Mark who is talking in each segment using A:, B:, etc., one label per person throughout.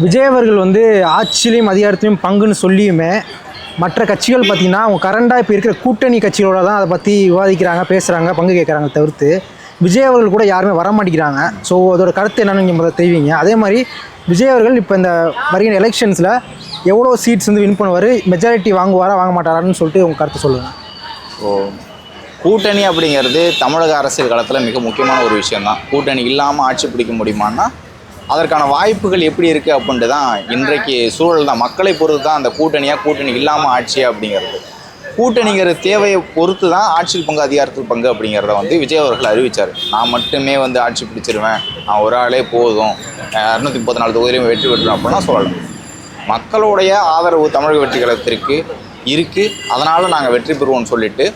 A: விஜய் அவர்கள் வந்து ஆட்சியிலையும் அதிகாரத்திலையும் பங்குன்னு சொல்லியுமே மற்ற கட்சிகள் பார்த்திங்கன்னா அவங்க கரண்டாக இப்போ இருக்கிற கூட்டணி கட்சிகளோட தான் அதை பற்றி விவாதிக்கிறாங்க, பேசுகிறாங்க, பங்கு கேட்குறாங்க தவிர்த்து விஜய் அவர்கள் கூட யாருமே வர மாட்டேங்கிறாங்க. ஸோ அதோட கருத்து என்னென்னு நீங்கள் முதல்ல தெரிவிங்க. அதே மாதிரி விஜய் அவர்கள் இப்போ இந்த வருகிற எலெக்ஷன்ஸில் எவ்வளோ சீட்ஸ் வந்து வின் பண்ணுவார், மெஜாரிட்டி வாங்குவாரா வாங்க மாட்டாரான்னு சொல்லிட்டு உங்கள் கருத்து சொல்லுங்கள்.
B: கூட்டணி அப்படிங்கிறது தமிழக அரசியல் காலத்தில் மிக முக்கியமான ஒரு விஷயம்தான். கூட்டணி இல்லாமல் ஆட்சி பிடிக்க முடியுமான்னா அதற்கான வாய்ப்புகள் எப்படி இருக்குது அப்படின்ட்டு தான் இன்றைக்கு சூழல் தான். மக்களை பொறுத்து தான் அந்த கூட்டணி இல்லாமல் ஆட்சி அப்படிங்கிறது. கூட்டணிங்கிற தேவையை பொறுத்து தான் ஆட்சியில் பங்கு அதிகாரத்தில் பங்கு அப்படிங்கிறத வந்து விஜய் அவர்கள் அறிவித்தார். நான் மட்டுமே வந்து ஆட்சி பிடிச்சிருவேன், நான் ஒரு ஆளே போதும், 234 தொகுதியிலையும் வெற்றி பெற்றுவேன் அப்படின்னா சொல்லலாம். மக்களுடைய ஆதரவு தமிழக வெற்றி கழகத்திற்கு இருக்குது, அதனால் நாங்கள் வெற்றி பெறுவோம்னு சொல்லிட்டு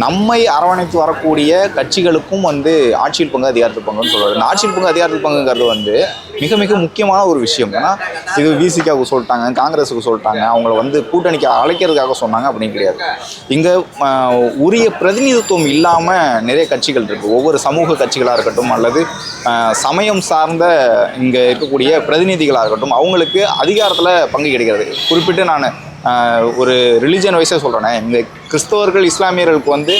B: நம்மை அரவணைத்து வரக்கூடிய கட்சிகளுக்கும் வந்து ஆட்சியில் பங்கு அதிகாரத்தில் பங்குன்னு சொல்லுவார். இந்த ஆட்சியில் பங்கு அதிகாரத்தில் பங்குங்கிறது வந்து மிக மிக முக்கியமான ஒரு விஷயம். ஏன்னா இது விசிகாவுக்கு சொல்லிட்டாங்க, காங்கிரஸுக்கு சொல்லிட்டாங்க, அவங்கள வந்து கூட்டணிக்கு அழைக்கிறதுக்காக சொன்னாங்க அப்படின்னு கிடையாது. இங்கே உரிய பிரதிநிதித்துவம் இல்லாமல் நிறைய கட்சிகள் இருக்குது. ஒவ்வொரு சமூக கட்சிகளாக இருக்கட்டும் அல்லது சமயம் சார்ந்த இங்கே இருக்கக்கூடிய பிரதிநிதிகளாக இருக்கட்டும், அவங்களுக்கு அதிகாரத்தில் பங்கு கிடைக்கிறது. குறிப்பிட்டு நான் ஒரு ரிலிஜன் வைஸாக சொல்கிறேனே, இந்த கிறிஸ்தவர்கள் இஸ்லாமியர்களுக்கு வந்து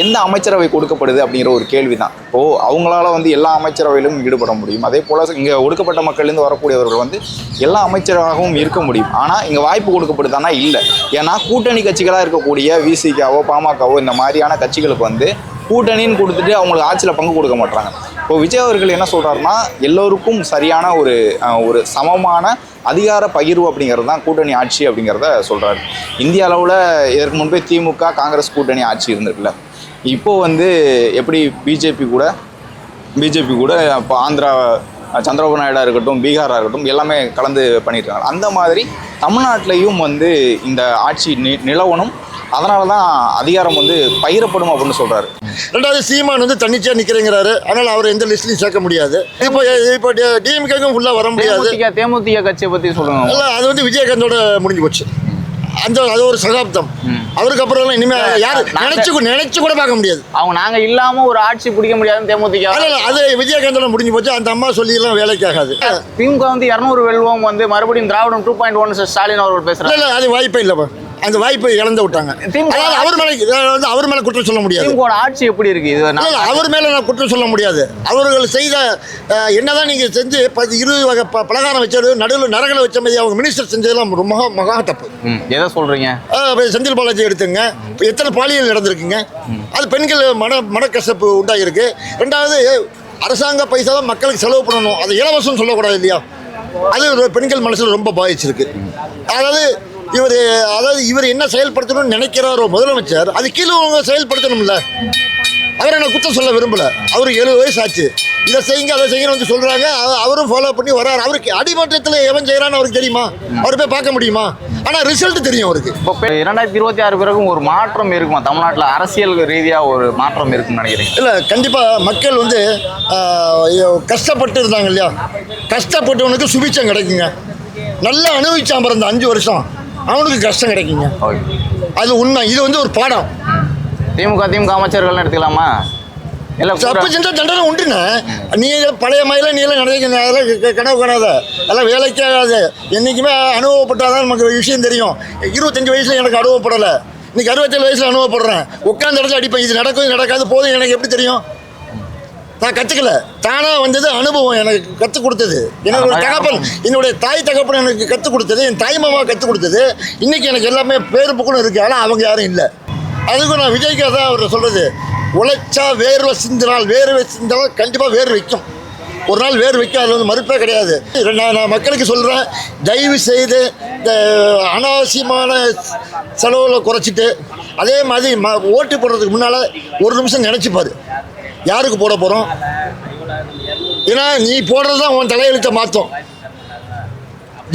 B: எந்த அமைச்சரவை கொடுக்கப்படுது அப்படிங்கிற ஒரு கேள்வி தான். இப்போது அவங்களால வந்து எல்லா அமைச்சரவையிலும் ஈடுபட முடியும். அதே போல் இங்கே ஒடுக்கப்பட்ட மக்கள்லேருந்து வரக்கூடியவர்கள் வந்து எல்லா அமைச்சராகவும் இருக்க முடியும். ஆனால் இங்கே வாய்ப்பு கொடுக்கப்படுதானா இல்லை. ஏன்னா கூட்டணி கட்சிகளாக இருக்கக்கூடிய விசிகாவோ பாமகவோ இந்த மாதிரியான கட்சிகளுக்கு வந்து கூட்டணின்னு கொடுத்துட்டு அவங்களுக்கு ஆட்சியில் பங்கு கொடுக்க மாட்டாங்க. இப்போ விஜய் அவர்கள் என்ன சொல்கிறாருன்னா எல்லோருக்கும் சரியான ஒரு சமமான அதிகார பகிர்வு அப்படிங்கிறது தான் கூட்டணி ஆட்சி அப்படிங்கிறத சொல்கிறாரு. இந்திய அளவில் இதற்கு முன்பே திமுக காங்கிரஸ் கூட்டணி ஆட்சி இருந்திருக்குல்ல. இப்போது வந்து எப்படி பிஜேபி கூட இப்போ ஆந்திரா சந்திரபாபு நாயுடாக இருக்கட்டும், பீகாராக இருக்கட்டும், எல்லாமே கலந்து பண்ணியிருக்காங்க. அந்த மாதிரி தமிழ்நாட்டிலையும் வந்து இந்த ஆட்சி நிலவணும், அதனால தான் அதிகாரம் வந்து பகிரப்படும் அப்படின்னு சொல்கிறாரு.
C: ரெண்டாவது சீமான் வந்து தன்னிச்சையாக நிற்கிறேங்கிறாரு, அதனால் அவர் எந்த லிஸ்ட்லையும் சேர்க்க முடியாது. இப்போ டிஎம்கேக்கும் ஃபுல்லாக வர முடியாது.
B: தேமுதிக கட்சியை பற்றி சொல்லுவாங்க.
C: இல்லை, அது வந்து விஜயகாந்தோட முடிஞ்சு போச்சு. அது ஒரு சகாப்தம். அவருக்கு அப்புறம் இனிமேல் யார் நினைச்சு கூட பார்க்க முடியாது.
B: அவங்க நாங்கள் இல்லாமல் ஒரு ஆட்சி பிடிக்க முடியாதுன்னு தேமுதிக.
C: அது விஜயகாந்தோட முடிஞ்சு போச்சு. அந்த அம்மா சொல்லியெல்லாம் வேலைக்கு ஆகாது.
B: திமுக வந்து 200 வெல்வோம் வந்து மறுபடியும் திராவிடம் 2.1 ஸ்டாலின் அவர்கள் பேசுகிறாங்க.
C: இல்லை, அது வாய்ப்பே இல்லைப்பா. அந்த வாய்ப்பை இழந்து விட்டாங்க. அவர் மேலே குற்றம் சொல்ல முடியாது.
B: ஆட்சி எப்படி இருக்கு இது?
C: அவர் மேலே நான் குற்றம் சொல்ல முடியாது. அவர்கள் செய்த என்னதான் நீங்கள் செஞ்சு 20 வகை பலகாரம் வச்சது நடுவில் நரகளை வச்ச மாதிரி அவங்க மினிஸ்டர் செஞ்சதெல்லாம் ரொம்ப மகா தப்பு.
B: எதை சொல்றீங்க?
C: செந்தில் பாலாஜி எடுத்துங்க, எத்தனை பாலியல் நடந்திருக்குங்க. அது பெண்கள் மனக்கசப்பு உண்டாகிருக்கு. ரெண்டாவது அரசாங்க பைசா தான் மக்களுக்கு செலவு பண்ணணும், அது இலவசம் சொல்லக்கூடாது இல்லையா? அது பெண்கள் மனசில் ரொம்ப பாதிச்சிருக்கு. இவர் என்ன செயல்படுத்தணும்னு நினைக்கிறாரோ முதலமைச்சர், அது கீழே அவங்க செயல்படுத்தணும்ல. அவரை நான் குற்றம் சொல்ல விரும்பல. அவருக்கு 70 வயசு ஆச்சு. இதை செய்யுங்க அதை செய்யணும் வந்து சொல்கிறாங்க. அவரும் ஃபாலோ பண்ணி வர்றாரு. அவருக்கு அடிமட்டத்தில் எவன் செய்கிறான்னு அவருக்கு தெரியுமா? அவர் போய் பார்க்க முடியுமா? ஆனால் ரிசல்ட் தெரியும் அவருக்கு.
B: இப்போ 2026 பிறகும் ஒரு மாற்றம் இருக்குமா தமிழ்நாட்டில்? அரசியல் ரீதியாக ஒரு மாற்றம் இருக்குன்னு நினைக்கிறேன்.
C: இல்லை, கண்டிப்பாக மக்கள் வந்து கஷ்டப்பட்டு இருந்தாங்க இல்லையா? கஷ்டப்பட்டவனுக்கு சுபிச்சம் கிடைக்குங்க. நல்லா அனுபவிச்சான் பிறந்த 5 வருஷம், அவனுக்கு கஷ்டம் கிடைக்குங்க. அது உண்மை. இது வந்து ஒரு பாடம்.
B: திமுக அமைச்சர்கள் எடுத்துக்கலாமா? இல்லை,
C: தப்பு செஞ்சால் தண்டனை உண்டுண்ணே. நீ பழைய மாதிரிலாம் நீ எல்லாம் அதெல்லாம் கனவு காணாத, அதெல்லாம் வேலைக்கே ஆகாது. என்றைக்குமே அனுபவப்பட்டாதான் நமக்கு விஷயம் தெரியும். 25 வயசில் எனக்கு அனுபவப்படலை, இன்னைக்கு 67 வயசில் அனுபவப்படுறேன். உட்காந்த இடத்துல அடிப்பேன். இது நடக்கும், இது நடக்காது, போதும் எனக்கு எப்படி தெரியும்? நான் கற்றுக்கல, தானாக வந்தது அனுபவம் எனக்கு கற்றுக் கொடுத்தது. எனக்கு ஒரு தகப்பன், என்னுடைய தாய் தகப்பன் எனக்கு கற்றுக் கொடுத்தது, என் தாய் மாமா கற்றுக் கொடுத்தது. இன்றைக்கி எனக்கு எல்லாமே பேரு புக்குன்னு இருக்குது. ஆனால் அவங்க யாரும் இல்லை. அதுக்கும் நான் விஜய்க்காக தான் அவர் சொல்கிறது, உழைச்சா வேர்வை சிந்தினால் கண்டிப்பாக வேர் வைக்கும். ஒரு நாள் வேர் வைக்கும், அதில் வந்து மறுப்பே கிடையாது. நான் மக்களுக்கு சொல்கிறேன், தயவு செய்து இந்த அனாவசியமான செலவில் குறைச்சிட்டு, அதே மாதிரி ஓட்டு போடுறதுக்கு முன்னால் ஒரு நிமிஷம் நினச்சிப்பார், யாருக்கு போட போகிறோம். ஏன்னா நீ போடுறது தான் உன் தலையெழுத்தை மாற்றும்.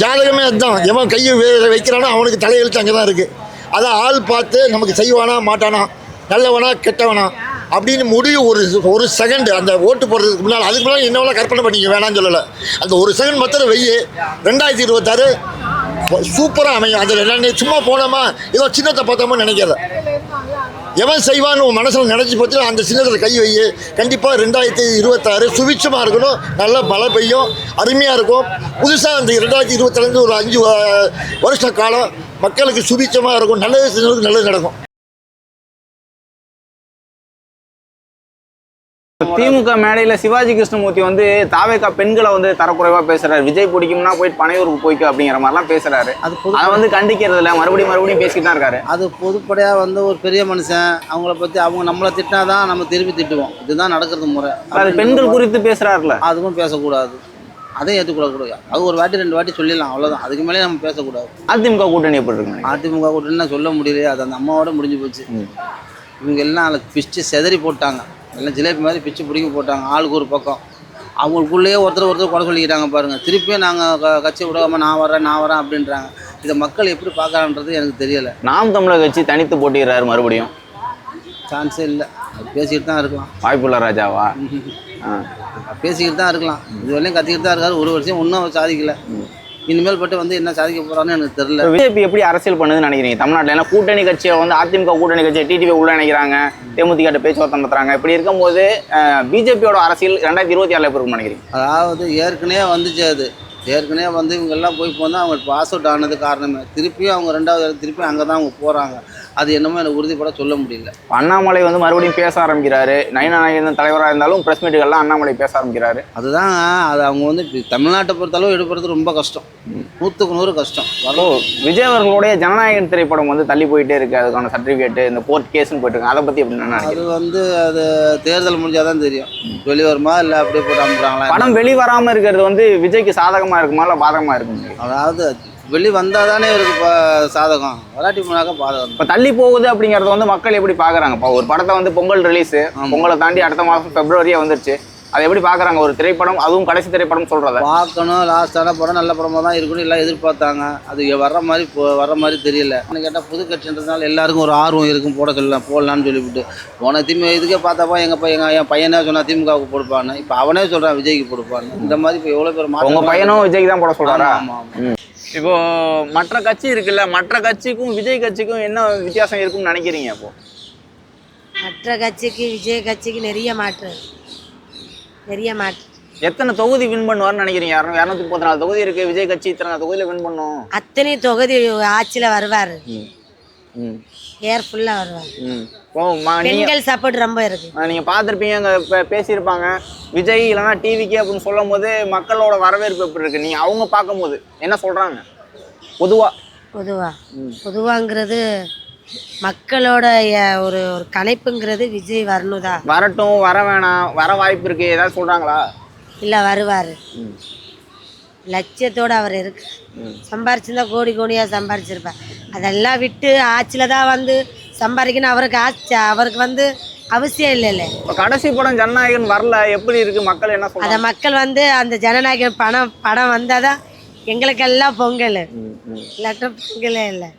C: ஜாதகமே அதுதான். எவன் கையை வைக்கிறானோ அவனுக்கு தலையெழுத்து அங்கே தான் இருக்குது. அதை ஆள் பார்த்து நமக்கு செய்வானா மாட்டானா, நல்லவனா கெட்டவனா அப்படின்னு முடிவு ஒரு செகண்ட் அந்த ஓட்டு போடுறதுக்கு முன்னால். அதுக்கு முன்னால் என்னவெல்லாம் கற்பனை பண்ணிக்க வேணாம்னு சொல்லலை. அந்த ஒரு செகண்ட் மாத்திரம் வெய்யி. 2026 சூப்பராக அமையும். அதில் சும்மா போனோமா ஏதோ சின்னத்தை பார்த்தோமா நினைக்கிறேன். எவன் செய்வான்னு உன் மனசில் நினச்சி போச்சு அந்த சின்னத்தில் கை வை. கண்டிப்பாக 2026 சுபிட்சமாக இருக்கணும், நல்ல மழை பெய்யும், அருமையாக இருக்கும். புதுசாக அந்த 2027 ஒரு 5 வருஷ காலம் மக்களுக்கு சுபிட்சமாக இருக்கும், நல்லது செஞ்சவங்களுக்கு நல்லது நடக்கும்.
B: திமுக மேடையில் சிவாஜி கிருஷ்ணமூர்த்தி வந்து தாவேக்கா பெண்களை வந்து தரக்குறைவா பேசுறாரு. விஜய் பிடிக்கும்னா போயிட்டு பனையூருக்கு போய்க்கு அப்படிங்கிற மாதிரிலாம் பேசுறாரு. அதை வந்து கண்டிக்கிறது இல்லை, மறுபடியும் பேசிட்டு தான் இருக்காரு.
D: அது பொதுப்படையாக வந்து ஒரு பெரிய மனுஷன், அவங்கள பற்றி அவங்க நம்மளை திட்டினாதான் நம்ம திருப்பி திட்டுவோம். இதுதான் நடக்கிறது முறை.
B: அது பெண்கள் குறித்து பேசுறாருல,
D: அதுவும் பேசக்கூடாது, அதையும் ஏற்றுக்கூடாது. அது ஒரு வாட்டி 2 வாட்டி சொல்லிடலாம், அவ்வளோதான். அதுக்கு மேலே நம்ம பேசக்கூடாது.
B: அதிமுக கூட்டணி எப்படி இருக்கு?
D: அதிமுக கூட்டணி சொல்ல முடியலையே, அது அந்த அம்மாவோட முடிஞ்சு போச்சு. இவங்க எல்லாம் அதில் பிச்சு செதறி போட்டாங்க, எல்லாம் ஜிலேபி மாதிரி பிச்சு பிடிக்க போட்டாங்க, ஆளுக்கு ஒரு பக்கம். அவங்களுக்குள்ளேயே ஒருத்தர் குறை சொல்லிக்கிட்டாங்க பாருங்கள். திருப்பியும் நாங்கள் கட்சி விடாமல் நான் வரேன் அப்படின்றாங்க. இதை மக்கள் எப்படி பார்க்கறான்றது எனக்கு தெரியலை.
B: நாம் தமிழர் கட்சி தனித்து போட்டிடுறாரு, மறுபடியும்
D: சான்ஸே இல்லை. அது பேசிக்கிட்டு தான் இருக்கலாம்.
B: வாய்ப்புள்ள ராஜாவா?
D: பேசிக்கிட்டு தான் இருக்கலாம், இது வரையும் கத்திக்கிட்டு தான் இருக்காரு. ஒரு வருஷம் இன்னும் சாதிக்கல, இனிமேல் பட்டு வந்து என்ன சாதிக்க போறான்னு எனக்கு தெரியல.
B: பிஜேபி எப்படி அரசியல் பண்ணுதுன்னு நினைக்கிறீங்க தமிழ்நாட்டில்? ஏன்னா கூட்டணி கட்சியை வந்து அதிமுக கூட்டணி கட்சியை டிடிவி உள்ள நினைக்கிறாங்க, தேமுதிக பேச்சுவார்த்தை நடத்துறாங்க. இப்படி இருக்கும்போது பிஜேபியோட அரசியல் 2026 எப்படி இருக்கும்னு நினைக்கிறீங்க?
D: அதாவது ஏற்கனவே வந்துச்சு, அது ஏற்கனவே வந்து இவங்கெல்லாம் போய் போனால் அவங்க பாஸ் அவுட் ஆனது காரணமே திருப்பியும் அவங்க 2வது திருப்பியும் அங்கே தான் அவங்க போகிறாங்க. அது என்னமோ எனக்கு உறுதிப்பட சொல்ல முடியல.
B: அண்ணாமலை வந்து மறுபடியும் பேச ஆரம்பிக்கிறாரு. நயனானந்தன் தலைவராக இருந்தாலும் பிரஸ் மீட்டுகள்லாம் அண்ணாமலை பேச ஆரம்பிக்கிறாரு.
D: அதுதான் அது அவங்க வந்து தமிழ்நாட்டை பொறுத்தளவு எடுக்கிறது ரொம்ப கஷ்டம், 100க்கு 100 கஷ்டம்.
B: விஜய் அவர்களுடைய ஜனநாயகன் திரைப்படம் வந்து தள்ளி போயிட்டே இருக்கு, அதுக்கான சர்டிஃபிகேட்டு இந்த கோர்ட் கேஸ்ன்னு போயிட்டு இருக்கு. அதை பற்றி எப்படி நினைக்கிறீங்க?
D: அது வந்து அது தேர்தல் முடிஞ்சாதான் தெரியும், வெளிவருமா இல்லை அப்படியே போட்டு அனுப்புறாங்களா.
B: படம் வெளிவராமல் இருக்கிறது வந்து விஜய்க்கு சாதகமாக இருக்குமா இல்லை பாதகமாக இருக்குமா?
D: அதாவது வெளி வந்தால் தானே இவருக்கு இப்போ சாதகம், வராட்டி போனாக்கா பாதகம்.
B: இப்போ தள்ளி போகுது அப்படிங்கிறத வந்து மக்கள் எப்படி பார்க்குறாங்க? இப்போ ஒரு படத்தை வந்து பொங்கல் ரிலீஸு, பொங்கலை தாண்டி அடுத்த மாதம் பிப்ரவரியே வந்துருச்சு, அதை எப்படி பார்க்குறாங்க? ஒரு திரைப்படம், அதுவும் கடைசி திரைப்படம் சொல்கிறத
D: பார்க்கணும். லாஸ்டான படம் நல்ல படமாக தான் இருக்கணும் எல்லாம் எதிர்பார்த்தாங்க. அது வர்ற மாதிரி தெரியல. கேட்டால் புது கட்சின்றதுனால எல்லாருக்கும் ஒரு ஆர்வம் இருக்கும், போடலான்னு சொல்லிவிட்டு போன இதுக்கே பார்த்தப்பா என் பையனே சொன்னா திமுகவுக்கு கொடுப்பான்னு, இப்போ அவனே சொல்கிறான் விஜய்க்கு கொடுப்பான்னு. இந்த மாதிரி இப்போ எவ்வளோ பேர்
B: உங்கள் பையனும் விஜய்க்கு தான் போட சொல்கிறாரா?
D: ஆமாம்.
B: இப்போ மற்ற கட்சி இருக்குல்ல, மற்ற கட்சிக்கும் விஜய் கட்சிக்கும் என்ன வித்தியாசம் இருக்குன்னு நினைக்கிறீங்க? அப்போ
E: மற்ற கட்சிக்கு விஜய் கட்சிக்கு நிறைய மாற்று.
B: எத்தனை தொகுதி வின் பண்ணுவார்னு நினைக்கிறீங்க? 234 தொகுதி இருக்கு, விஜய் கட்சி இத்தனை தொகுதியில வின் பண்ணும்.
E: அத்தனை தொகுதி ஆட்சியில வருவாரு, கேர்ஃபுல்லா வருவாரு. பெண்கள் சப்போர்ட் ரொம்ப இருக்கு.
B: நீங்க பார்த்துருப்பீங்க, அங்கே பேசியிருப்பாங்க விஜய் இல்லைன்னா டிவிக்கே அப்படின்னு சொல்லும் போது மக்களோட வரவேற்பு எப்படி இருக்கு? நீங்க அவங்க பார்க்கும் போது என்ன சொல்றாங்க?
E: பொதுவாங்கிறது மக்களோட ஒரு கணைப்புங்கிறது விஜய் வரணுதா,
B: வரட்டும், வர வேணாம், வர வாய்ப்பு இருக்கு, ஏதாவது சொல்றாங்களா?
E: இல்லை வருவார், லட்சியத்தோடு அவர் இருக்கு. சம்பாரிச்சிருந்தா கோடியாக சம்பாரிச்சிருப்பார். அதெல்லாம் விட்டு ஆட்சியில் தான் வந்து சம்பாதிக்கணும், அவருக்கு வந்து அவசியம் இல்லைல்ல.
B: கடைசி படம் ஜனநாயகன் வரல, எப்படி இருக்கு? மக்கள் என்ன சொல்றாங்க?
E: அதை மக்கள் வந்து அந்த ஜனநாயகன் படம் வந்தால் தான் எங்களுக்கெல்லாம் பொங்கல், இல்லாட்ட பொங்கலே இல்லை.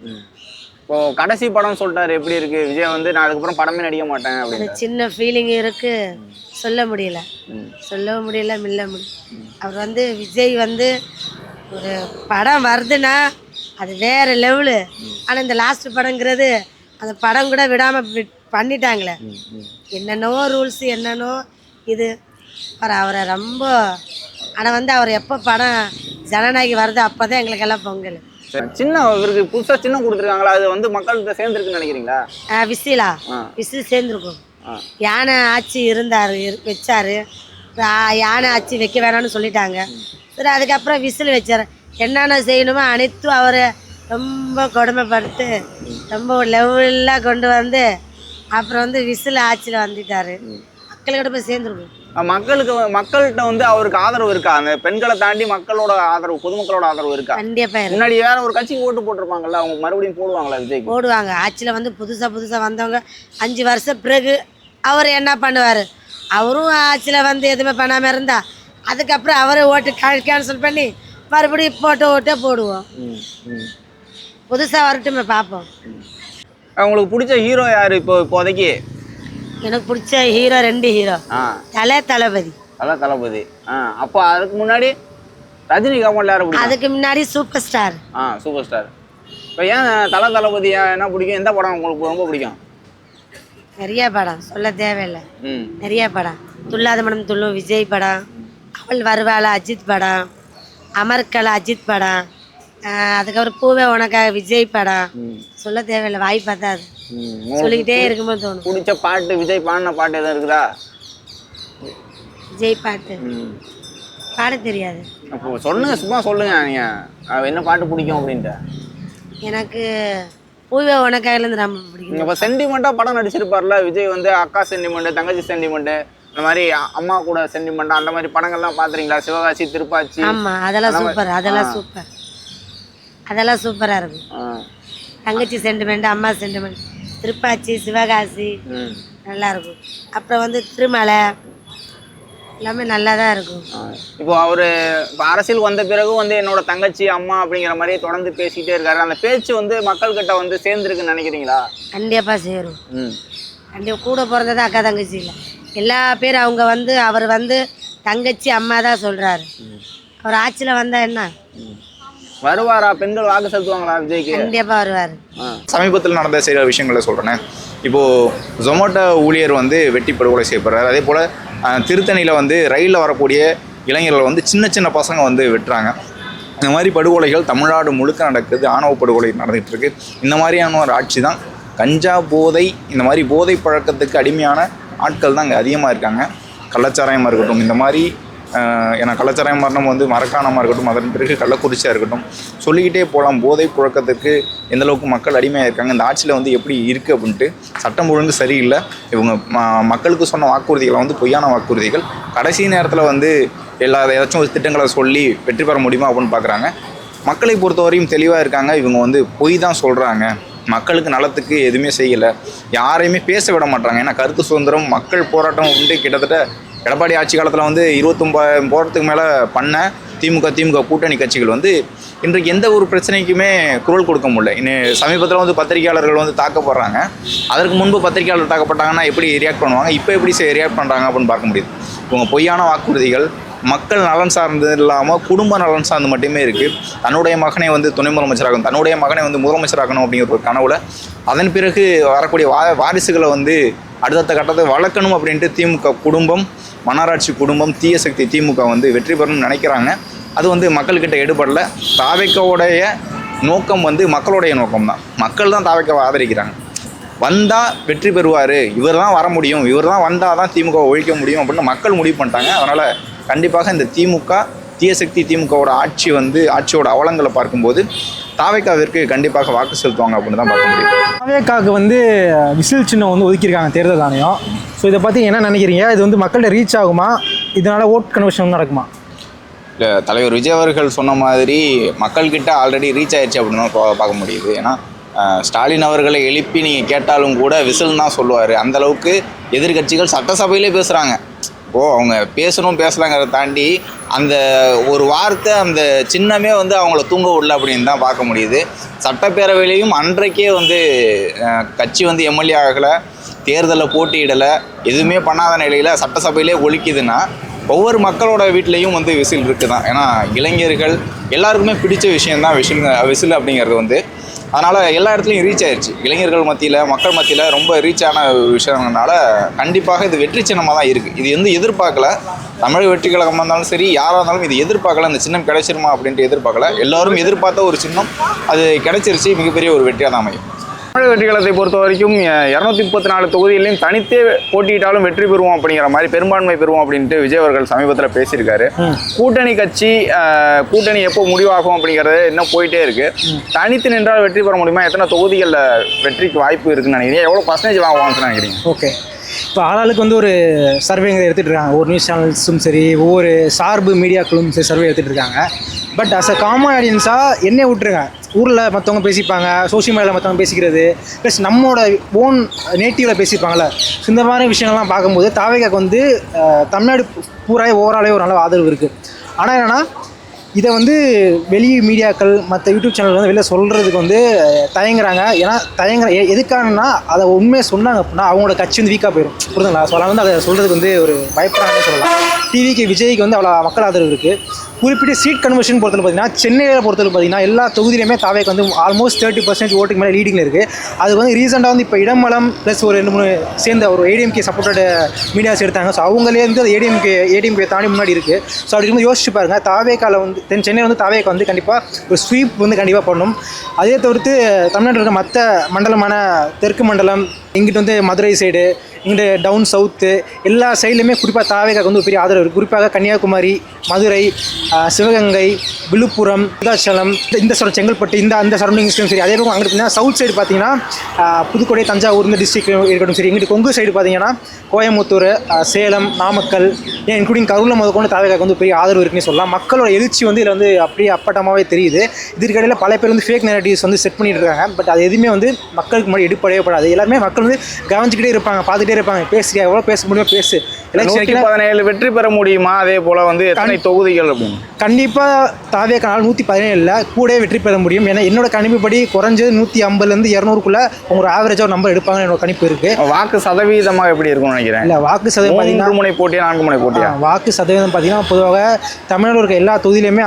B: இப்போ கடைசி படம் சொல்லிட்டாரு, எப்படி இருக்கு? விஜய் வந்து நான் அதுக்கப்புறம் படமே நடிக்க மாட்டேன் அப்படின்னு
E: சின்ன ஃபீலிங் இருக்கு, சொல்ல முடியல. அவர் வந்து விஜய் வந்து ஒரு படம் வருதுன்னா அது வேற லெவலு. ஆனால் இந்த லாஸ்ட் படங்கிறது அந்த படம் கூட விடாமல் பண்ணிட்டாங்களே, என்னென்னவோ ரூல்ஸ், என்னென்னோ இது. அவரை ரொம்ப, ஆனால் வந்து அவர் எப்போ படம் ஜனநாயகி வருது அப்போ தான் எங்களுக்கெல்லாம் பொங்கல்.
B: சின்ன இவருக்கு புதுசாக சின்னம் கொடுத்துருக்காங்களா, அது வந்து மக்கள்கிட்ட சேர்ந்துருக்குன்னு நினைக்கிறீங்களா?
E: விசில் சேர்ந்துருக்கும். யானை ஆட்சி வச்சாரு, யானை ஆட்சி வைக்க வேணாம்னு சொல்லிட்டாங்க. சரி, அதுக்கப்புறம் விசில் வச்சார். என்னென்ன செய்யணுமோ அனைத்தும் அவரை ரொம்ப கொடுமைப்படுத்து, ரொம்ப லெவலாக கொண்டு வந்து அப்புறம் வந்து விசில் ஆட்சியில் வந்துட்டாரு. மக்கள்கிட்ட போய் சேர்ந்துருக்கும்.
B: மக்கள்கிட்ட வந்து அவருக்கு ஆதரவு இருக்கா? அந்த பெண்களை தாண்டி மக்களோட ஆதரவு, பொதுமக்களோட ஆதரவு இருக்கா?
E: கண்டிப்பா.
B: முன்னாடி வேற ஒரு கட்சிக்கு ஓட்டு போட்டிருப்பாங்கல்ல, அவங்க மறுபடியும் போடுவாங்களா? விஜய்
E: போடுவாங்க. ஆட்சியில் வந்து புதுசா வந்தவங்க 5 வருஷம் பிறகு அவர் என்ன பண்ணுவார்? அவரும் ஆட்சியில் வந்து எதுவுமே பண்ணாமல் இருந்தா அதுக்கப்புறம் அவரை ஓட்டு கேன்சல் பண்ணி மறுபடியும் ஓட்டே போடுவோம். புதுசாக வரட்டுமே பார்ப்போம்.
B: உங்களுக்கு பிடிச்ச ஹீரோ யாரு இப்போதைக்கு?
E: எனக்கு பிடிச்ச ஹீரோ 2 ஹீரோ. தளபதி.
B: அப்போ அதுக்கு முன்னாடி ரஜினி கமல்ல யாரு பிடிக்கும்?
E: அதுக்கு முன்னாடி சூப்பர் ஸ்டார்.
B: இப்போ ஏன் தளபதி என்ன பிடிக்கும்? எந்த படம் உங்களுக்கு ரொம்ப பிடிக்கும்?
E: நிறைய படம் சொல்ல தேவையில்லை.
F: ம்
E: நிறைய படம். துள்ளாத மனம் துள்ளும் விஜய் படம், அவள் வருவாள அஜித் படம், அமர்கல அஜித் படம், அதுக்கப்புறம் பூவே உனக்காக விஜய் படம். சொல்ல தேவையில்லை, வாய் பார்த்தாது. சொல்லிக்கிட்டே இருக்கும்போது தோணும்.
F: பிடிச்ச பாட்டு விஜய் பாடின பாட்டு எதுவும் இருக்குதா?
E: விஜய் பாட்டு பாட தெரியாது.
F: அப்போ சொல்லுங்க, சும்மா சொல்லுங்க நீங்கள் என்ன பாட்டு பிடிக்கும் அப்படின்ட்டு.
E: எனக்கு பூவே உனக்காகலேருந்து ரொம்ப பிடிக்கும்.
F: இப்போ சென்டிமெண்ட்டாக படம் நடிச்சிருப்பார்ல விஜய் வந்து, அக்கா சென்டிமெண்ட்டு, தங்கச்சி சென்டிமெண்ட்டு, இந்த மாதிரி அம்மா கூட சென்டிமெண்ட்டு, அந்த மாதிரி படங்கள்லாம் பார்த்துறீங்களா? சிவகாசி, திருப்பாச்சி.
E: ஆமாம், அதெல்லாம் சூப்பர். அதெல்லாம் சூப்பர். அதெல்லாம் சூப்பராக இருக்கும். தங்கச்சி சென்டிமெண்ட், அம்மா சென்டிமெண்ட், திருப்பாச்சி, சிவகாசி நல்லா இருக்கும். அப்புறம் வந்து திருமலை எல்லாமே நல்லா தான் இருக்கும்.
F: இப்போ அவர் இப்போ அரசியல் வந்த பிறகு வந்து என்னோட தங்கச்சி அம்மா அப்படிங்கிற மாதிரி தொடர்ந்து பேசிக்கிட்டே இருக்காரு. அந்த பேச்சு வந்து மக்கள்கிட்ட வந்து சேர்ந்துருக்குன்னு நினைக்கிறீங்களா?
E: கண்டிப்பாக சேரும். கண்டிப்பாக கூட பிறந்தது அக்கா தங்கச்சி இல்லை, எல்லா பேரும் அவங்க வந்து அவர் வந்து தங்கச்சி அம்மா தான் சொல்கிறாரு. அவர் ஆட்சியில் வந்தால் என்ன
F: வருவாரா? பெண்கள் வாக்கு செலுத்துவாங்களா விஜய்க்கு?
E: கண்டிப்பாக வருவார்.
B: சமீபத்தில் நடந்த சில விஷயங்களை சொல்கிறேன். இப்போது ஜொமேட்டோ ஊழியர் வந்து வெட்டி படுகொலை செய்யப்படுறாரு. அதே போல் திருத்தணியில் வந்து ரயிலில் வரக்கூடிய இளைஞர்கள் வந்து சின்ன சின்ன பசங்க வந்து வெட்டுறாங்க. இந்த மாதிரி படுகொலைகள் தமிழ்நாடு முழுக்க நடக்குது. ஆணவ படுகொலை நடந்துகிட்ருக்கு. இந்த மாதிரியான ஒரு ஆட்சி தான். கஞ்சா போதை, இந்த மாதிரி போதை பழக்கத்துக்கு அடிமையான ஆட்கள் தான் இங்கே அதிகமாக இருக்காங்க. கள்ளச்சாராயமாக இருக்கட்டும், இந்த மாதிரி ஏன்னா கள்ளச்சாராயம் மரணம் வந்து மரக்காணமாக இருக்கட்டும், அதன் பிறகு கள்ளக்குறிச்சியாக இருக்கட்டும், சொல்லிக்கிட்டே போகலாம். போதை புழக்கத்துக்கு எந்தளவுக்கு மக்கள் அடிமையாக இருக்காங்க, இந்த ஆட்சியில் வந்து எப்படி இருக்குது அப்படின்ட்டு. சட்டம் ஒழுங்கு சரியில்லை. இவங்க மக்களுக்கு சொன்ன வாக்குறுதிகளை வந்து பொய்யான வாக்குறுதிகள். கடைசி நேரத்தில் வந்து ஏதாச்சும் ஒரு திட்டங்களை சொல்லி வெற்றி பெற முடியுமா அப்படின்னு பார்க்குறாங்க. மக்களை பொறுத்தவரையும் தெளிவாக இருக்காங்க. இவங்க வந்து பொய் தான் சொல்கிறாங்க. மக்களுக்கு நலத்துக்கு எதுவுமே செய்யலை, யாரையுமே பேச விட மாட்டாங்க. ஏன்னா கருத்து சுதந்திரம், மக்கள் போராட்டம் அப்படின்ட்டு கிட்டத்தட்ட எடப்பாடி ஆட்சி காலத்தில் வந்து 29 போராட்டத்துக்கு மேலே பண்ண திமுக கூட்டணி கட்சிகள் வந்து இன்றைக்கு எந்த ஒரு பிரச்சனைக்குமே குரல் கொடுக்க முடியல. இன்னும் சமீபத்தில் வந்து பத்திரிகையாளர்கள் வந்து தாக்கப்படுறாங்க. அதற்கு முன்பு பத்திரிகையாளர் தாக்கப்பட்டாங்கன்னா எப்படி ரியாக்ட் பண்ணுவாங்க, இப்போ எப்படி ரியாக்ட் பண்ணுறாங்க அப்படின்னு பார்க்க முடியுது. இவங்க பொய்யான வாக்குறுதிகள், மக்கள் நலன் சார்ந்து இல்லாமல் குடும்ப நலன் சார்ந்து மட்டுமே இருக்குது. தன்னுடைய மகனை வந்து துணை முதலமைச்சராகணும், தன்னுடைய மகனை வந்து முதலமைச்சராகணும் அப்படிங்கிற ஒரு கனவுல அதன் பிறகு வரக்கூடிய வாரிசுகளை வந்து அடுத்த கட்டத்தை வளர்க்கணும் அப்படின்ட்டு திமுக குடும்பம், மன்னராட்சி குடும்பம், தீய சக்தி திமுக வந்து வெற்றி பெறணும்னு நினைக்கிறாங்க. அது வந்து மக்கள்கிட்ட எடுபடல. தாவேக்காவுடைய நோக்கம் வந்து மக்களுடைய நோக்கம் தான். மக்கள் தான் தாவேக்காவை ஆதரிக்கிறாங்க. வந்தால் வெற்றி பெறுவார், இவர் தான் வர முடியும், இவர் தான் வந்தால் தான் திமுக ஒழிக்க முடியும் அப்படின்னு மக்கள் முடிவு பண்ணிட்டாங்க. அதனால் கண்டிப்பாக இந்த தீய சக்தி திமுகவோட ஆட்சியோட அவலங்களை பார்க்கும்போது தாவேக்காவிற்கு கண்டிப்பாக வாக்கு செலுத்துவாங்க அப்படின்னு தான் பார்க்க முடியும்.
A: தாவேக்காவுக்கு வந்து விசில் சின்னம் வந்து ஒதுக்கியிருக்காங்க தேர்தல் ஆணையம். ஸோ இதை பற்றி என்ன நினைக்கிறீங்க? இது வந்து மக்கள்கிட்ட ரீச் ஆகுமா? இதனால் ஓட் கன்வர்ஷன் நடக்குமா?
B: இல்லை, தலைவர் விஜய் அவர்கள் சொன்ன மாதிரி மக்கள்கிட்ட ஆல்ரெடி ரீச் ஆயிடுச்சு அப்படின்னு தான் பார்க்க முடியுது. ஏன்னா ஸ்டாலின் அவர்களை எழுப்பி நீங்கள் கேட்டாலும் கூட விசில் தான் சொல்லுவார். அந்தளவுக்கு எதிர்கட்சிகள் சட்டசபையிலே பேசுகிறாங்க. அவங்க பேசலாங்கிறத தாண்டி அந்த ஒரு வார்த்தை, அந்த சின்னமே வந்து அவங்கள தூங்க விடல அப்படின்னு தான் பார்க்க முடியுது. சட்டப்பேரவையிலையும் அன்றைக்கே வந்து கட்சி வந்து எம்எல்ஏ ஆகலை, தேர்தலில் போட்டியிடலை, எதுவுமே பண்ணாத நிலையில் சட்டசபையிலே ஒலிக்குதுன்னா ஒவ்வொரு மக்களோட வீட்லேயும் வந்து விசில் இருக்குது தான். ஏன்னா இளைஞர்கள் எல்லாருக்குமே பிடிச்ச விஷயந்தான் விசில் அப்படிங்கிறது வந்து. அதனால் எல்லா இடத்துலையும் ரீச் ஆயிடுச்சு. இளைஞர்கள் மத்தியில், மக்கள் மத்தியில் ரொம்ப ரீச் ஆன ஒரு விஷயம்னால கண்டிப்பாக இது வெற்றி சின்னமாக தான் இருக்குது. இது வந்து எதிர்பார்க்கல. தமிழக வெற்றி கழகமாக இருந்தாலும் சரி, யாராக இருந்தாலும் இது எதிர்பார்க்கல. இந்த சின்னம் கிடைச்சிருமா அப்படின்ட்டு எதிர்பார்க்கல. எல்லோரும் எதிர்பார்த்த ஒரு சின்னம் அது கிடைச்சிருச்சு. மிகப்பெரிய ஒரு வெற்றியாக தான் அமையும்.
F: தமிழக வெற்றி கழகத்தை பொறுத்த வரைக்கும் 234 தொகுதிகளையும் தனித்தே போட்டியிட்டாலும் வெற்றி பெறுவோம் அப்படிங்கிற மாதிரி, பெரும்பான்மை பெறுவோம் அப்படின்ட்டு விஜய் அவர்கள் சமீபத்தில் பேசியிருக்காரு. கூட்டணி கட்சி கூட்டணி எப்போ முடிவாகும் அப்படிங்கிறது இன்னும் போயிட்டே இருக்கு. தனித்து நின்றால் வெற்றி பெற முடியுமா? எத்தனை தொகுதிகளில் வெற்றிக்கு வாய்ப்பு இருக்குன்னு நினைக்கிறீங்க? எவ்வளோ பர்சன்டேஜ் வாங்குவாங்கன்னு நினைக்கிறீங்க?
A: ஓகே, இப்போ ஆளாளுக்கு வந்து ஒரு சர்வேங்க எடுத்துகிட்டு இருக்காங்க. ஒரு நியூஸ் சேனல்ஸும் சரி, ஒவ்வொரு சார்பு மீடியாக்களும் சரி சர்வே எடுத்துகிட்டு இருக்காங்க. பட் அஸ் அ காமன் ஆடியன்ஸாக என்னை விட்டுருங்க. ஊரில் மற்றவங்க பேசிப்பாங்க, சோஷியல் மீடியாவில் மற்றவங்க பேசிக்கிறது, ப்ளஸ் நம்மளோட ஓன் நேட்டிவில் பேசியிருப்பாங்கள்ல. ஸோ இந்த மாதிரி விஷயங்கள்லாம் பார்க்கும்போது தாவேக்காக்கு வந்து தமிழ்நாடு பூராவே ஓவராலே ஒரு நல்ல ஆதரவு இருக்குது. ஆனால் என்னென்னா இதை வந்து வெளி மீடியாக்கள் மற்ற யூடியூப் சேனல் வந்து வெளில சொல்கிறதுக்கு வந்து தயங்குறாங்க. ஏன்னா எதுக்காகனா அதை உண்மையை சொன்னாங்க அப்படின்னா அவங்களோட கட்சி வந்து வீக்காக போயிடும். புரிதுங்களா? ஸோ வந்து அதை சொல்கிறதுக்கு வந்து ஒரு பயப்படாமே சொல்லலாம். டிவிக்கு விஜய்க்கு வந்து அவ்வளோ மக்கள் ஆதரவு இருக்குது. குறிப்பிட்ட சீட் கன்வர்ஷன் பொறுத்தவரை பார்த்தீங்கன்னா சென்னையில் பொறுத்தவரை பார்த்தீங்கன்னா எல்லா தொகுதியிலுமே தாவேக்கு வந்து ஆல்மோஸ்ட் 30% ஓட்டுக்கு மேலே லீடிங்கில் இருக்குது. அது வந்து ரீசெண்டாக வந்து இப்போ இடமலம் ப்ளஸ் ஒரு 2-3 சேர்ந்த ஒரு ஏடிஎம்கே சப்போர்ட்டட் மீடியாஸ் எடுத்தாங்க. ஸோ அவங்களே வந்து அது ஏடிஎம்கே தாண்டி முன்னாடி இருக்குது. ஸோ அப்படி வந்து யோசிச்சு பாருங்கள், தாவேக்காவில் வந்து சென்னையில் வந்து தாவேக்கா வந்து கண்டிப்பாக ஒரு ஸ்வீப் வந்து கண்டிப்பாக பண்ணணும். அதே தவிர்த்து தமிழ்நாட்டில் இருக்க மற்ற மண்டலமான தெற்கு மண்டலம், இங்கிட்டு வந்து மதுரை சைடு, இங்கிட்டு டவுன் சவுத்து, எல்லா சைட்லையுமே குறிப்பாக தாவேக்காவுக்கு வந்து ஒரு பெரிய ஆதரவு இருக்குது. குறிப்பாக கன்னியாகுமரி, மதுரை, சிவகங்கை, விழுப்புரம், விருதாச்சலம், இந்த செங்கல்பட்டு, அந்த சரௌண்டிங்ஸ்லையும் சரி. அதே போல் அங்கிட்டு பார்த்தீங்கன்னா சவுத் சைடு பார்த்தீங்கன்னா புதுக்கோட்டை, தஞ்சாவூர் இந்த டிஸ்ட்ரிக்ட் இருக்கட்டும் சரி. இங்கிட்டு கொங்கு சைடு பார்த்தீங்கன்னா கோயம்புத்தூர், சேலம், நாமக்கல், ஏன் இன்க்ளூடிங் கரூரில் முதற்கொண்டு தாவேக்காவுக்கு வந்து பெரிய ஆதரவு இருக்குன்னு சொல்லலாம். மக்களோட எழுச்சி வந்து இதில் வந்து அப்படியே அப்பட்டமாகவே தெரியுது. இதற்கிடையில் பல பேர் வந்து ஃபேக் நெரேட்டிவ்ஸ் வந்து செட் பண்ணிட்டு இருக்காங்க. பட் அது எதுவுமே வந்து மக்களுக்கு முன்னாடி எடுப்படையப்படாது. எல்லாருமே மக்கள் வந்து கவனிச்சுக்கிட்டே இருப்பாங்க, பார்த்துட்டே இருப்பாங்க. பேசுறியா, எவ்வளோ பேச முடியுமோ பேசு.
F: 117 வெற்றி பெற முடியுமா? அதே போல வந்து எத்தனை தொகுதிகள் அப்படின்னு
A: கண்டிப்பாக தாவேக்கானால் 117 கூட வெற்றி பெற முடியும். ஏன்னா என்னோட கணிப்புப்படி குறைஞ்சது 150லேருந்து 200க்குள்ளே ஒரு ஆவரேஜாக ஒரு நம்பர் எடுப்பாங்கன்னு என்னோட கணிப்பு இருக்குது.
F: வாக்கு சதவீதமாக எப்படி இருக்கும்னு நினைக்கிறேன்.
A: இல்லை, வாக்கு சதவீதம் பார்த்தீங்கன்னா
F: 3 முனை போட்டியா 4 முனை போட்டியா?
A: வாக்கு சதவீதம் பார்த்தீங்கன்னா பொதுவாக தமிழ்நாடு இருக்க எல்லா தொகுதியிலையுமே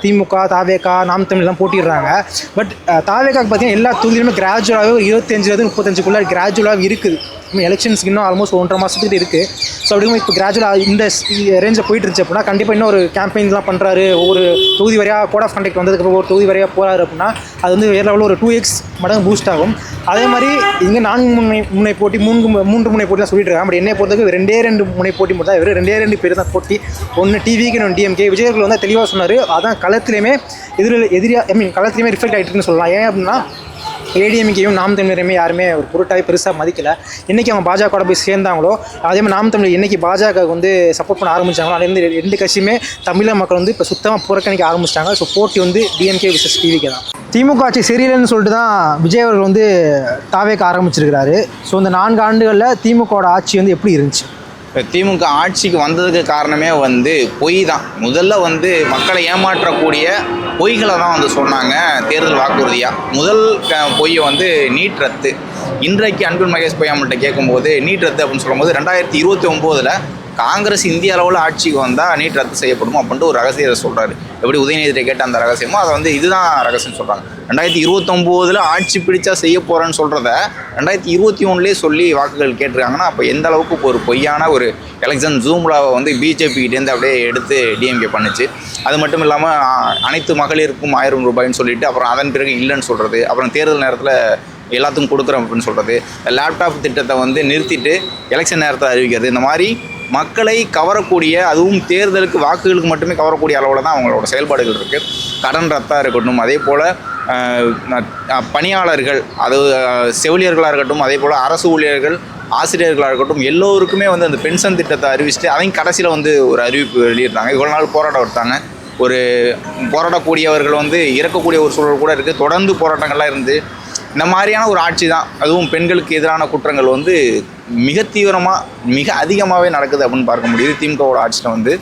A: திமுக, தாவேக்கா, நாம் தமிழ்லாம் போட்டிடுறாங்க. பட் தாவேக்காக்கு பார்த்தீங்கன்னா எல்லா தொகுதியிலுமே கிராஜுவலாகவே ஒரு 25லேருந்து 35க்குள்ளே கிராஜுவலாக இருக்குது. எலெக்ஷன்ஸ்க்கு இன்னும் ஆல்மோஸ்ட் 1.5 மாதத்துக்கு இருக்குது. ஸோ அப்படிங்கும்போது இப்போ கிராஜுவலாக இந்த ரேஞ்சில் போயிட்டு இருந்துச்சு அப்படின்னா கண்டிப்பாக இன்னும் ஒரு கேம்பெயின்லாம் பண்ணுறாரு, ஒரு தொகுதி வரையாக கோட் ஆஃப் கண்டக்ட் வந்ததுக்கப்புறம் ஒரு தொகுதி வரையாக போகிறாரு அப்படின்னா அது வந்து வேறு லெவலில் ஒரு 2x மடங்கு பூஸ்ட் ஆகும். அதே மாதிரி இங்கே 4 முனை போட்டி, 3 முனை போட்டி தான் சொல்லிட்டு இருக்காங்க. பட் என்னை பொறுத்தவரைக்கும் 2 முனை போட்டி மட்டும் தான், இவர் 2 பேர் தான் போட்டி. ஒன்று டிவிக்கு, இன்னொன்று டிஎம்கே. விஜயர்கள் வந்து தெளிவாக சொன்னார், அதான் களத்துலேயுமே களத்துலேயுமே ரிஃப்ளெக்ட் ஆகிட்டுன்னு சொல்லலாம். ஏன் அப்படின்னா ஏடிஎம்கேயும் நாம் தமிழரையுமே யாருமே ஒரு பொருட்டாகவே பெருசாக மதிக்கலை. என்றைக்கு அவங்க பாஜகவோட போய் சேர்ந்தாங்களோ அதே மாதிரி நாம் தமிழர் என்றைக்கு பாஜக வந்து சப்போர்ட் பண்ண ஆரம்பித்தாங்களோ அதுலேருந்து 2 கட்சியுமே தமிழக மக்கள் வந்து இப்போ சுத்தமாக புறக்கணிக்க ஆரம்பிச்சிட்டாங்க. ஸோ போட்டி வந்து டிஎம்கே விசஸ் டிவிகே தான். திமுக ஆட்சி சரியில்லைன்னு சொல்லிட்டு தான் விஜய் அவர்கள் வந்து தாவேக்க ஆரம்பிச்சிருக்கிறாரு. ஸோ இந்த 4 ஆண்டுகளில் திமுகவோட ஆட்சி வந்து எப்படி இருந்துச்சு?
B: திமுக ஆட்சிக்கு வந்ததுக்கு காரணமே வந்து பொய் தான். முதல்ல வந்து மக்களை ஏமாற்றக்கூடிய பொய்களை தான் வந்து சொன்னாங்க தேர்தல் வாக்குறுதியாக. முதல் பொய்யை வந்து நீட் ரத்து. இன்றைக்கு அன்பில் மகேஷ் பொய்யாமல்கிட்ட கேட்கும்போது நீட் ரத்து அப்படின்னு சொல்லும்போது 2029 காங்கிரஸ் இந்திய அளவில் ஆட்சிக்கு வந்தால் நீட் ரத்து செய்யப்படுமோ அப்படின்ட்டு ஒரு ரகசியத்தை சொல்கிறாரு. எப்படி உதயநிதியை கேட்ட அந்த ரகசியமோ அதை வந்து இதுதான் ரகசியம் சொல்கிறாங்க. 2029 ஆட்சி பிடிச்சா செய்ய போகிறேன்னு சொல்கிறத 2021 சொல்லி வாக்குகள் கேட்டிருக்காங்கன்னா அப்போ எந்த அளவுக்கு ஒரு பொய்யான ஒரு எலெக்ஷன் ஜூம்லாவை வந்து பிஜேபிகிட்டேருந்து அப்படியே எடுத்து டிஎம்கே பண்ணுச்சு. அது மட்டும் இல்லாமல் அனைத்து மகளிருக்கும் 1000 ரூபாய்ன்னு சொல்லிட்டு அப்புறம் அதன் பிறகு இல்லைன்னு சொல்கிறது, அப்புறம் தேர்தல் நேரத்தில் எல்லாத்துக்கும் கொடுக்குறோம் அப்படின்னு சொல்கிறது, லேப்டாப் திட்டத்தை வந்து நிறுத்திட்டு எலெக்ஷன் நேரத்தை அறிவிக்கிறது, இந்த மாதிரி மக்களை கவரக்கூடிய, அதுவும் தேர்தலுக்கு வாக்குகளுக்கு மட்டுமே கவரக்கூடிய அளவில் தான் அவங்களோட செயல்பாடுகள் இருக்குது. கடன் ரத்தாக இருக்கட்டும், அதே போல் பணியாளர்கள், அது செவிலியர்களாக இருக்கட்டும், அதே போல் அரசு ஊழியர்கள், ஆசிரியர்களாக இருக்கட்டும், எல்லோருக்குமே வந்து அந்த பென்ஷன் திட்டத்தை அறிவிச்சுட்டு அதையும் கடைசியில் வந்து ஒரு அறிவிப்பு வெளியிடுறாங்க. இவ்வளோ நாள் போராட்டம் எடுத்தாங்க. ஒரு போராடக்கூடியவர்கள் வந்து இறக்கக்கூடிய ஒரு சூழல் கூட இருக்குது. தொடர்ந்து போராட்டங்கள்லாம் இருந்து இந்த மாதிரியான ஒரு ஆட்சி தான். அதுவும் பெண்களுக்கு எதிரான குற்றங்கள் வந்து மிக தீவிரமாக, மிக அதிகமாகவே நடக்குது அப்படின்னு பார்க்க முடியுது திமுகவோட ஆட்சியில் வந்து.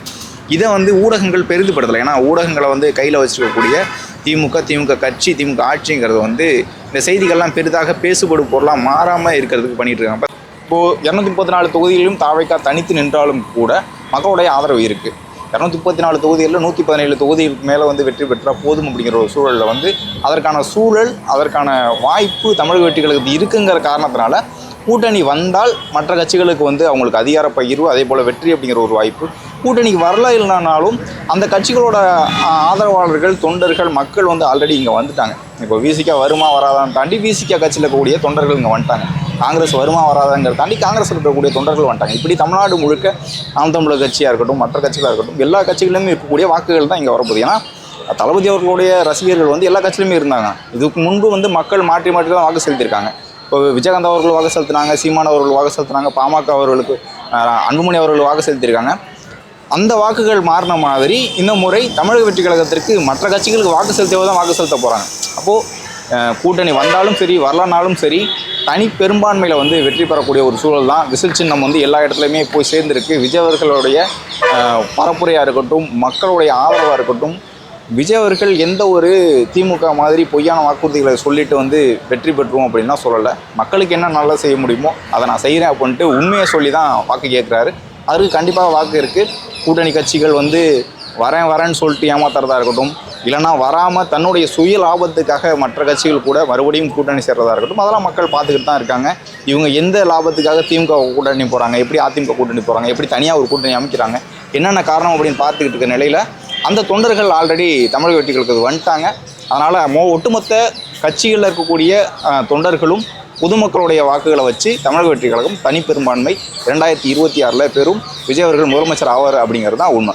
B: இதை வந்து ஊடகங்கள் பெரிதுபடுத்தலை. ஏன்னா ஊடகங்களை வந்து கையில் வச்சுருக்கக்கூடிய திமுக கட்சி, திமுக ஆட்சிங்கிறது வந்து இந்த செய்திகள்லாம் பெரிதாக பேசுபடும் பொருளாக மாறாமல் இருக்கிறதுக்கு பண்ணிகிட்டு இருக்காங்க. இப்போது 234 தொகுதிகளிலும் தாவேக்கா தனித்து நின்றாலும் கூட மக்களுடைய ஆதரவு இருக்குது. 234 தொகுதிகளில் 117 தொகுதிகளுக்கு மேலே வந்து வெற்றி பெற்றால் போதும் அப்படிங்கிற ஒரு சூழலில் வந்து அதற்கான வாய்ப்பு தமிழக வெற்றிகளுக்கு இருக்குங்கிற காரணத்தினால கூட்டணி வந்தால் மற்ற கட்சிகளுக்கு வந்து அவங்களுக்கு அதிகார பகிர்வு, அதே போல் வெற்றி அப்படிங்கிற ஒரு வாய்ப்பு. கூட்டணிக்கு வரல இல்லைனாலும் அந்த கட்சிகளோட ஆதரவாளர்கள், தொண்டர்கள், மக்கள் வந்து ஆல்ரெடி இங்கே வந்துட்டாங்க. இப்போ விசிகா வருமா வராதான்னு தாண்டி விசிகா கட்சியில் இருக்கக்கூடிய தொண்டர்கள் இங்கே வந்துட்டாங்க. காங்கிரஸ் வருமா வராதாங்கிறத தாண்டி காங்கிரஸில் இருக்கக்கூடிய தொண்டர்கள் வந்துட்டாங்க. இப்படி தமிழ்நாடு முழுக்க நாம் தமிழர் கட்சியாக இருக்கட்டும், மற்ற கட்சிகளாக இருக்கட்டும், எல்லா கட்சிகளிலுமே இருக்கக்கூடிய வாக்குகள் தான் இங்கே வரப்போகுது. ஏன்னா தளபதி அவர்களுடைய ரசிகர்கள் வந்து எல்லா கட்சியிலுமே இருந்தாங்க. இதுக்கு முன்பு வந்து மக்கள் மாற்றி தான் வாக்கு செலுத்தியிருக்காங்க. இப்போ விஜயகாந்த் அவர்கள் வாக்கு செலுத்தினாங்க, சீமான் அவர்கள் வாக்கு செலுத்தினாங்க, பாமக அவர்களுக்கு அன்புமணி அவர்கள் வாக்கு செலுத்தியிருக்காங்க. அந்த வாக்குகள் மாறின மாதிரி இந்த முறை தமிழக வெற்றி கழகத்திற்கு மற்ற கட்சிகளுக்கு வாக்கு செலுத்தவோ தான் வாக்கு செலுத்த போகிறாங்க. அப்போது கூட்டணி வந்தாலும் சரி வரலனாலும் சரி தனி பெரும்பான்மையில் வந்து வெற்றி பெறக்கூடிய ஒரு சூழல் தான். விசில் சின்னம் வந்து எல்லா இடத்துலையுமே போய் சேர்ந்துருக்கு. விஜய் அவர்களுடைய பரப்புரையாக இருக்கட்டும், மக்களுடைய ஆதரவாக இருக்கட்டும், விஜய் அவர்கள் எந்த ஒரு திமுக மாதிரி பொய்யான வாக்குறுதிகளை சொல்லிட்டு வந்து வெற்றி பெற்றுவோம் அப்படின்னா சொல்லலை. மக்களுக்கு என்ன நல்லா செய்ய முடியுமோ அதை நான் செய்கிறேன் அப்படின்ட்டு உண்மையை சொல்லி தான் வாக்கு கேட்குறாரு. அதற்கு கண்டிப்பாக வாக்கு இருக்குது. கூட்டணி கட்சிகள் வந்து வரேன்னு சொல்லிட்டு ஏமாத்துறதா இருக்கட்டும், இல்லைனா வராமல் தன்னுடைய சுய லாபத்துக்காக மற்ற கட்சிகள் கூட மறுபடியும் கூட்டணி சேர்றதா இருக்கட்டும், அதெல்லாம் மக்கள் பார்த்துக்கிட்டு தான் இருக்காங்க. இவங்க எந்த லாபத்துக்காக திமுக கூட்டணி போகிறாங்க, எப்படி அதிமுக கூட்டணி போகிறாங்க, எப்படி தனியாக ஒரு கூட்டணி அமைக்கிறாங்க, என்னென்ன காரணம் அப்படின்னு பார்த்துக்கிட்டு இருக்க நிலையில் அந்த தொண்டர்கள் ஆல்ரெடி தமிழக வெற்றிகளுக்கு வந்துட்டாங்க. அதனால் ஒட்டுமொத்த கட்சிகளில் இருக்கக்கூடிய தொண்டர்களும் பொதுமக்களுடைய வாக்குகளை வச்சு தமிழக வெற்றி கழகம் தனிப்பெரும்பான்மை 2026 பெறும். விஜய் அவர்கள் முதலமைச்சர் ஆவார் அப்படிங்கிறது தான் உண்மை.